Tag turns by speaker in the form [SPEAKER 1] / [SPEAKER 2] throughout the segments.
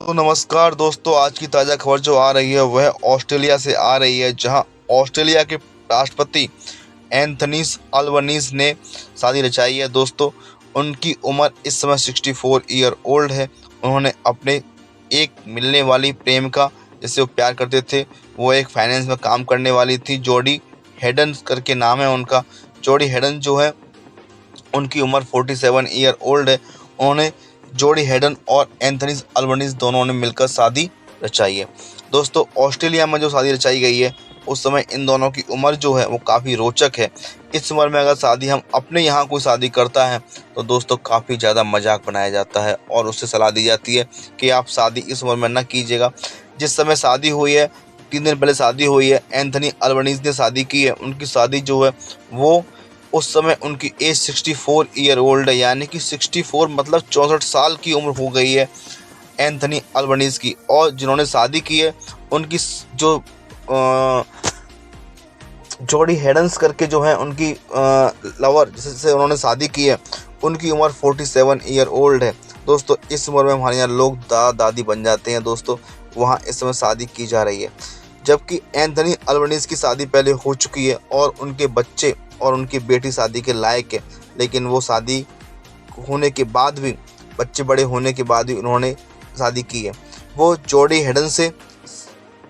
[SPEAKER 1] तो नमस्कार दोस्तों, आज की ताज़ा खबर जो आ रही है वह ऑस्ट्रेलिया से आ रही है, जहां ऑस्ट्रेलिया के राष्ट्रपति एंथनीस अल्बनीज ने शादी रचाई है। दोस्तों, उनकी उम्र इस समय 64 ईयर ओल्ड है। उन्होंने अपने एक मिलने वाली प्रेमिका, जिससे वो प्यार करते थे, वो एक फाइनेंस में काम करने वाली थी, जोडी हेडन करके नाम है उनका। जोडी हेडन जो है, उनकी उम्र 47 ईयर ओल्ड है। उन्होंने जोडी हेडन और एंथनी अल्बनीज दोनों ने मिलकर शादी रचाई है। दोस्तों, ऑस्ट्रेलिया में जो शादी रचाई गई है, उस समय इन दोनों की उम्र जो है वो काफ़ी रोचक है। इस उम्र में अगर शादी हम अपने यहाँ कोई शादी करता है तो दोस्तों काफ़ी ज़्यादा मजाक बनाया जाता है और उससे सलाह दी जाती है कि आप शादी इस उम्र में ना कीजिएगा। जिस समय शादी हुई है, 3 दिन पहले शादी हुई है, एंथनी अल्बनीज ने शादी की है। उनकी शादी जो है वो उस समय उनकी एज 64 ईयर ओल्ड है, यानी कि 64 मतलब 64 साल की उम्र हो गई है एंथनी अल्बनीज की। और जिन्होंने शादी की है उनकी जो जोडी हेडन्स करके जो है उनकी लवर जिससे उन्होंने शादी की है, उनकी उम्र 47 ईयर ओल्ड है। दोस्तों, इस उम्र में हमारे यहाँ लोग दादा दादी बन जाते हैं। दोस्तों, वहाँ इस समय शादी की जा रही है, जबकि एंथनी अल्बनीज की शादी पहले हो चुकी है और उनके बच्चे और उनकी बेटी शादी के लायक है। लेकिन वो शादी होने के बाद भी, बच्चे बड़े होने के बाद भी उन्होंने शादी की है। वो जोडी हेडन से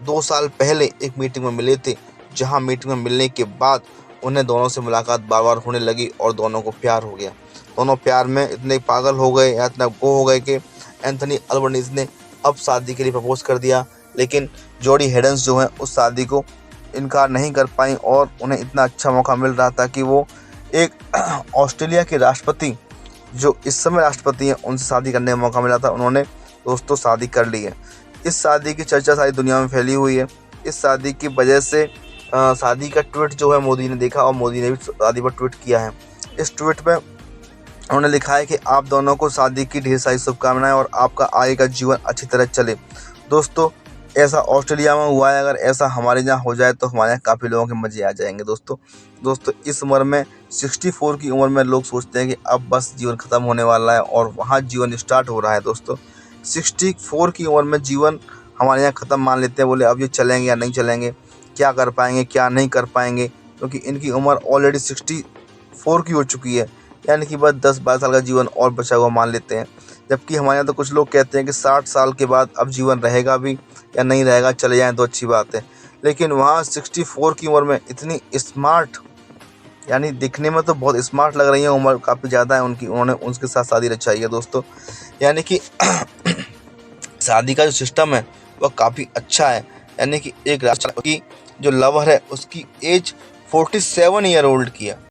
[SPEAKER 1] 2 साल पहले एक मीटिंग में मिले थे, जहां मीटिंग में मिलने के बाद उन्हें दोनों से मुलाकात बार बार होने लगी और दोनों को प्यार हो गया। दोनों प्यार में इतने पागल हो गए या इतना गो हो गए कि एंथनी अल्बनीज ने अब शादी के लिए प्रपोज कर दिया। लेकिन जोडी हेडन्स जो है उस शादी को इनकार नहीं कर पाई और उन्हें इतना अच्छा मौका मिल रहा था कि वो एक ऑस्ट्रेलिया के राष्ट्रपति, जो इस समय राष्ट्रपति हैं, उनसे शादी करने का मौका मिला था। उन्होंने दोस्तों शादी कर ली है। इस शादी की चर्चा सारी दुनिया में फैली हुई है। इस शादी की वजह से शादी का ट्वीट जो है मोदी ने देखा और मोदी ने भी शादी पर ट्वीट किया है। इस ट्वीट में उन्होंने लिखा है कि आप दोनों को शादी की ढेर सारी शुभकामनाएं और आपका आगे का जीवन अच्छी तरह चले। दोस्तों, ऐसा ऑस्ट्रेलिया में हुआ है, अगर ऐसा हमारे यहाँ हो जाए तो हमारे यहाँ काफ़ी लोगों के मज़े आ जाएंगे। दोस्तों, इस उम्र में 64 की उम्र में लोग सोचते हैं कि अब बस जीवन ख़त्म होने वाला है और वहाँ जीवन स्टार्ट हो रहा है। दोस्तों, 64 की उम्र में जीवन हमारे यहाँ ख़त्म मान लेते हैं, बोले अब ये चलेंगे या नहीं चलेंगे, क्या कर पाएंगे क्या नहीं कर पाएंगे, क्योंकि इनकी उम्र ऑलरेडी 64 की हो चुकी है, यानी कि बस 10-12 साल का जीवन और बचा हुआ मान लेते हैं। जबकि हमारे यहाँ तो कुछ लोग कहते हैं कि 60 साल के बाद अब जीवन रहेगा भी या नहीं रहेगा, चले जाएँ तो अच्छी बात है। लेकिन वहाँ 64 की उम्र में इतनी स्मार्ट, यानी दिखने में तो बहुत स्मार्ट लग रही है, उम्र काफ़ी ज़्यादा है उनकी, उन्होंने उसके साथ शादी रचाई है। दोस्तों, यानी कि शादी का जो सिस्टम है वह काफ़ी अच्छा है। यानी कि एक राष्ट्र की जो लवर है उसकी एज 47 ईयर ओल्ड की है।